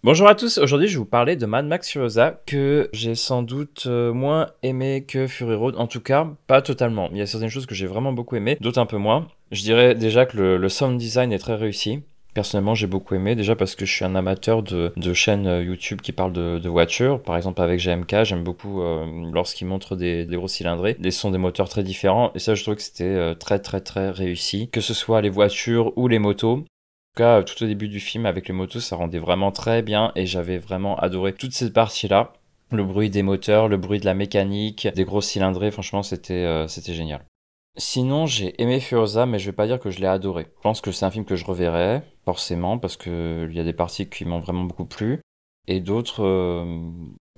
Bonjour à tous, aujourd'hui je vais vous parler de Mad Max Furiosa que j'ai sans doute moins aimé que Fury Road, en tout cas pas totalement. Il y a certaines choses que j'ai vraiment beaucoup aimé, d'autres un peu moins. Je dirais déjà que le sound design est très réussi. Personnellement j'ai beaucoup aimé, déjà parce que je suis un amateur de chaînes YouTube qui parlent de voitures. Par exemple avec GMK, j'aime beaucoup lorsqu'ils montrent des gros cylindrés, des sons des moteurs très différents, et ça je trouve que c'était très réussi. Que ce soit les voitures ou les motos, tout cas, tout au début du film, avec les motos, ça rendait vraiment très bien et j'avais vraiment adoré toute cette partie-là. Le bruit des moteurs, le bruit de la mécanique, des gros cylindrés, franchement, c'était génial. Sinon, j'ai aimé Furiosa, mais je vais pas dire que je l'ai adoré. Je pense que c'est un film que je reverrai, forcément, parce que il y a des parties qui m'ont vraiment beaucoup plu, et d'autres,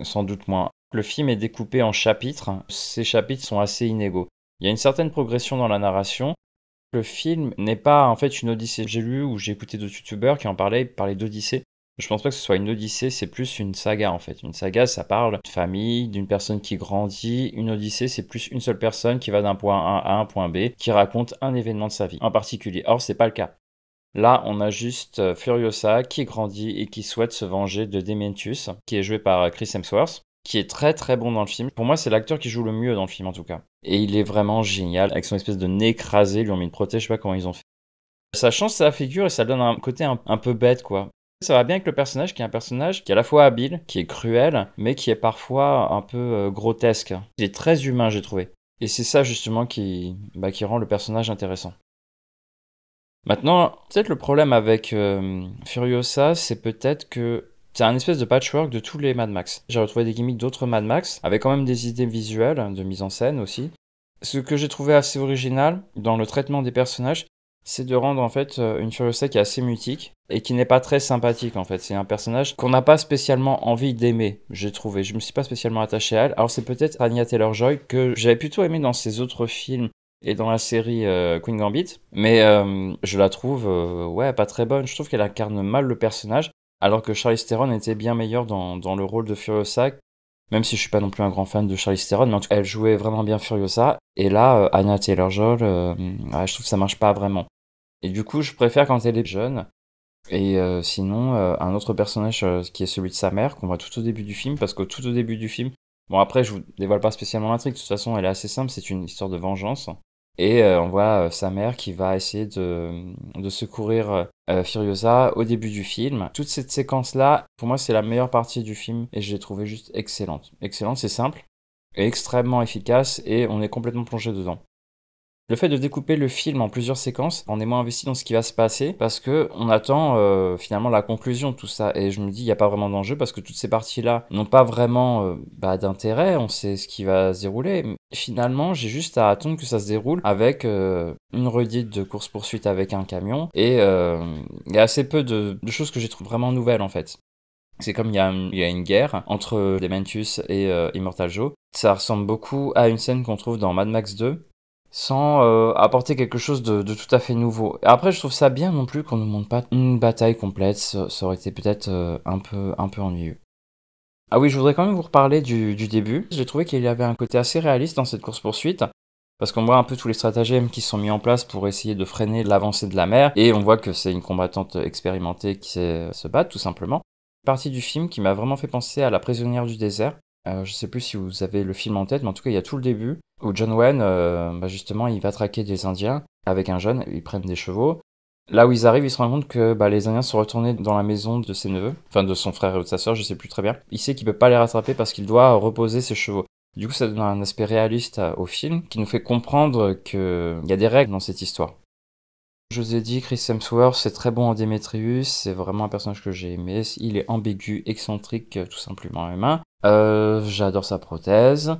sans doute moins. Le film est découpé en chapitres. Ces chapitres sont assez inégaux. Il y a une certaine progression dans la narration, le film n'est pas en fait une odyssée. J'ai lu ou j'ai écouté d'autres youtubeurs qui en parlaient, ils parlaient d'odyssée. Je pense pas que ce soit une odyssée, c'est plus une saga en fait. Une saga, ça parle de famille, d'une personne qui grandit. Une odyssée, c'est plus une seule personne qui va d'un point A à un point B, qui raconte un événement de sa vie en particulier. Or, c'est pas le cas. Là, on a juste Furiosa qui grandit et qui souhaite se venger de Dementius, qui est joué par Chris Hemsworth, qui est très bon dans le film. Pour moi, c'est l'acteur qui joue le mieux dans le film en tout cas. Et il est vraiment génial, avec son espèce de nez écrasé, ils lui ont mis une prothèse, je sais pas comment ils ont fait. Ça change sa figure et ça donne un côté un peu bête quoi. Ça va bien avec le personnage qui est un personnage qui est à la fois habile, qui est cruel, mais qui est parfois un peu grotesque. Il est très humain, j'ai trouvé. Et c'est ça justement qui rend le personnage intéressant. Maintenant, peut-être le problème avec Furiosa, c'est peut-être que c'est un espèce de patchwork de tous les Mad Max. J'ai retrouvé des gimmicks d'autres Mad Max, avec quand même des idées visuelles, de mise en scène aussi. Ce que j'ai trouvé assez original dans le traitement des personnages, c'est de rendre en fait une Furiosa qui est assez mutique et qui n'est pas très sympathique en fait. C'est un personnage qu'on n'a pas spécialement envie d'aimer, j'ai trouvé. Je me suis pas spécialement attaché à elle. Alors c'est peut-être Anya Taylor-Joy que j'avais plutôt aimé dans ses autres films et dans la série Queen Gambit, mais je la trouve ouais pas très bonne. Je trouve qu'elle incarne mal le personnage, alors que Charlize Theron était bien meilleure dans le rôle de Furiosa. Même si je suis pas non plus un grand fan de Charlize Theron, mais en tout cas, elle jouait vraiment bien Furiosa. Et là, Anya Taylor-Joy, ouais, je trouve que ça marche pas vraiment. Et du coup, je préfère quand elle est jeune. Et sinon, un autre personnage qui est celui de sa mère, qu'on voit tout au début du film, parce qu'au tout au début du film, bon après, je vous dévoile pas spécialement l'intrigue, de toute façon, elle est assez simple, c'est une histoire de vengeance. Et on voit sa mère qui va essayer de secourir Furiosa au début du film. Toute cette séquence-là, pour moi, c'est la meilleure partie du film et je l'ai trouvée juste excellente. Excellente, c'est simple, et extrêmement efficace et on est complètement plongé dedans. Le fait de découper le film en plusieurs séquences, on est moins investi dans ce qui va se passer parce que on attend finalement la conclusion de tout ça. Et je me dis, il n'y a pas vraiment d'enjeu parce que toutes ces parties-là n'ont pas vraiment d'intérêt. On sait ce qui va se dérouler. Finalement, j'ai juste à attendre que ça se déroule avec une redite de course-poursuite avec un camion. Et il y a assez peu de choses que j'ai trouvé vraiment nouvelles en fait. C'est comme il y a une guerre entre Dementus et Immortal Joe. Ça ressemble beaucoup à une scène qu'on trouve dans Mad Max 2 sans apporter quelque chose de tout à fait nouveau. Et après, je trouve ça bien non plus qu'on ne montre pas une bataille complète, ça aurait été peut-être un peu ennuyeux. Ah oui, je voudrais quand même vous reparler du début. J'ai trouvé qu'il y avait un côté assez réaliste dans cette course-poursuite, parce qu'on voit un peu tous les stratagèmes qui sont mis en place pour essayer de freiner l'avancée de la mer, et on voit que c'est une combattante expérimentée qui sait se battre, tout simplement. Une partie du film qui m'a vraiment fait penser à La prisonnière du désert. Je sais plus si vous avez le film en tête, mais en tout cas, il y a tout le début où John Wayne, justement, il va traquer des Indiens avec un jeune, ils prennent des chevaux. Là où ils arrivent, ils se rendent compte que les Indiens sont retournés dans la maison de ses neveux, enfin de son frère et de sa sœur, je sais plus très bien. Il sait qu'il peut pas les rattraper parce qu'il doit reposer ses chevaux. Du coup, ça donne un aspect réaliste au film qui nous fait comprendre qu'il y a des règles dans cette histoire. Je vous ai dit, Chris Hemsworth, c'est très bon en Demetrius, c'est vraiment un personnage que j'ai aimé. Il est ambigu, excentrique, tout simplement humain. J'adore sa prothèse.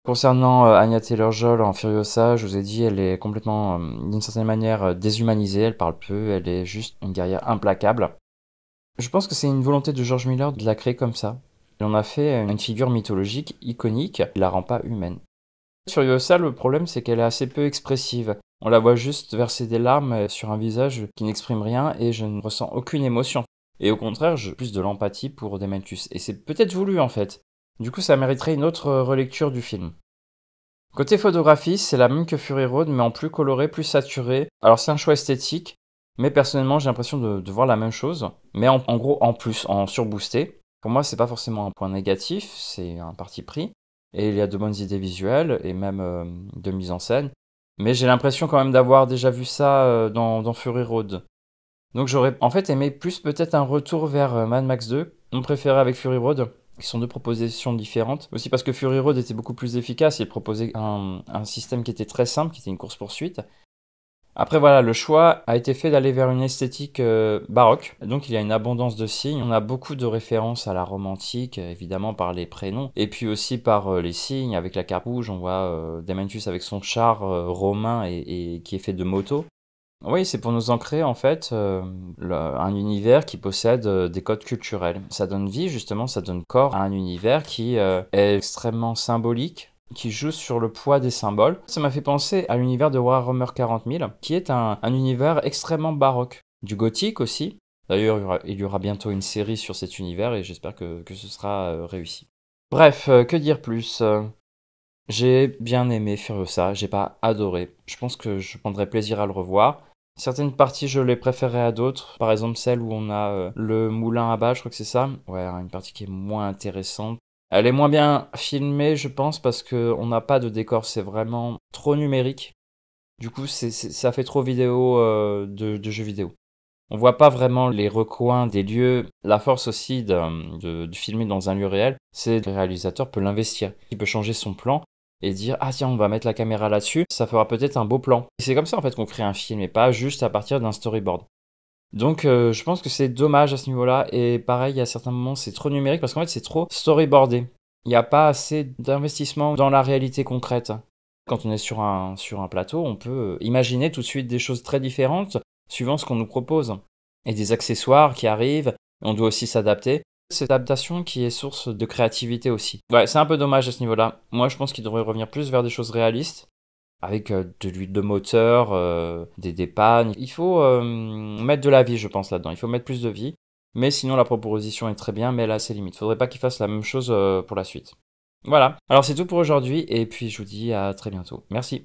Concernant Anya Taylor-Joy en Furiosa, je vous ai dit, elle est complètement, d'une certaine manière, déshumanisée, elle parle peu, elle est juste une guerrière implacable. Je pense que c'est une volonté de George Miller de la créer comme ça. Il en a fait une figure mythologique, iconique, il la rend pas humaine. Furiosa, le problème, c'est qu'elle est assez peu expressive. On la voit juste verser des larmes sur un visage qui n'exprime rien et je ne ressens aucune émotion. Et au contraire, j'ai plus de l'empathie pour Dementus. Et c'est peut-être voulu en fait. Du coup, ça mériterait une autre relecture du film. Côté photographie, c'est la même que Fury Road, mais en plus coloré, plus saturé. Alors c'est un choix esthétique. Mais personnellement, j'ai l'impression de voir la même chose, mais en gros, en plus, en surboosté. Pour moi, c'est pas forcément un point négatif, c'est un parti pris. Et il y a de bonnes idées visuelles et même de mise en scène. Mais j'ai l'impression quand même d'avoir déjà vu ça dans Fury Road. Donc j'aurais en fait aimé plus peut-être un retour vers Mad Max 2, mon préféré avec Fury Road, qui sont deux propositions différentes. Aussi parce que Fury Road était beaucoup plus efficace, il proposait un système qui était très simple, qui était une course-poursuite. Après voilà, le choix a été fait d'aller vers une esthétique baroque, donc il y a une abondance de signes, on a beaucoup de références à la romantique, évidemment par les prénoms, et puis aussi par les signes, avec la cape rouge, on voit Dementus avec son char romain et qui est fait de motos. Oui, c'est pour nous ancrer en fait un univers qui possède des codes culturels. Ça donne vie justement, ça donne corps à un univers qui est extrêmement symbolique, qui joue sur le poids des symboles. Ça m'a fait penser à l'univers de Warhammer 40 000, qui est un univers extrêmement baroque. Du gothique aussi. D'ailleurs, il y aura bientôt une série sur cet univers et j'espère que ce sera réussi. Bref, que dire plus j'ai bien aimé Furiosa, j'ai pas adoré. Je pense que je prendrais plaisir à le revoir. Certaines parties, je les préférais à d'autres. Par exemple, celle où on a le moulin à bas, je crois que c'est ça. Ouais, une partie qui est moins intéressante. Elle est moins bien filmée, je pense, parce que on n'a pas de décor. C'est vraiment trop numérique. Du coup, ça fait trop vidéo de jeux vidéo. On voit pas vraiment les recoins des lieux. La force aussi de filmer dans un lieu réel, c'est que le réalisateur peut l'investir. Il peut changer son plan et dire ah tiens on va mettre la caméra là-dessus, ça fera peut-être un beau plan. Et c'est comme ça en fait qu'on crée un film et pas juste à partir d'un storyboard. Donc je pense que c'est dommage à ce niveau-là et pareil à certains moments c'est trop numérique parce qu'en fait c'est trop storyboardé. Il n'y a pas assez d'investissement dans la réalité concrète. Quand on est sur un plateau, on peut imaginer tout de suite des choses très différentes suivant ce qu'on nous propose. Et des accessoires qui arrivent, on doit aussi s'adapter. Cette adaptation qui est source de créativité aussi. Ouais, c'est un peu dommage à ce niveau-là. Moi, je pense qu'il devrait revenir plus vers des choses réalistes, avec de l'huile de moteur, des pannes. Il faut mettre de la vie, je pense, là-dedans. Il faut mettre plus de vie. Mais sinon, la proposition est très bien, mais elle a ses limites. Faudrait pas qu'il fasse la même chose pour la suite. Voilà. Alors, c'est tout pour aujourd'hui, et puis je vous dis à très bientôt. Merci.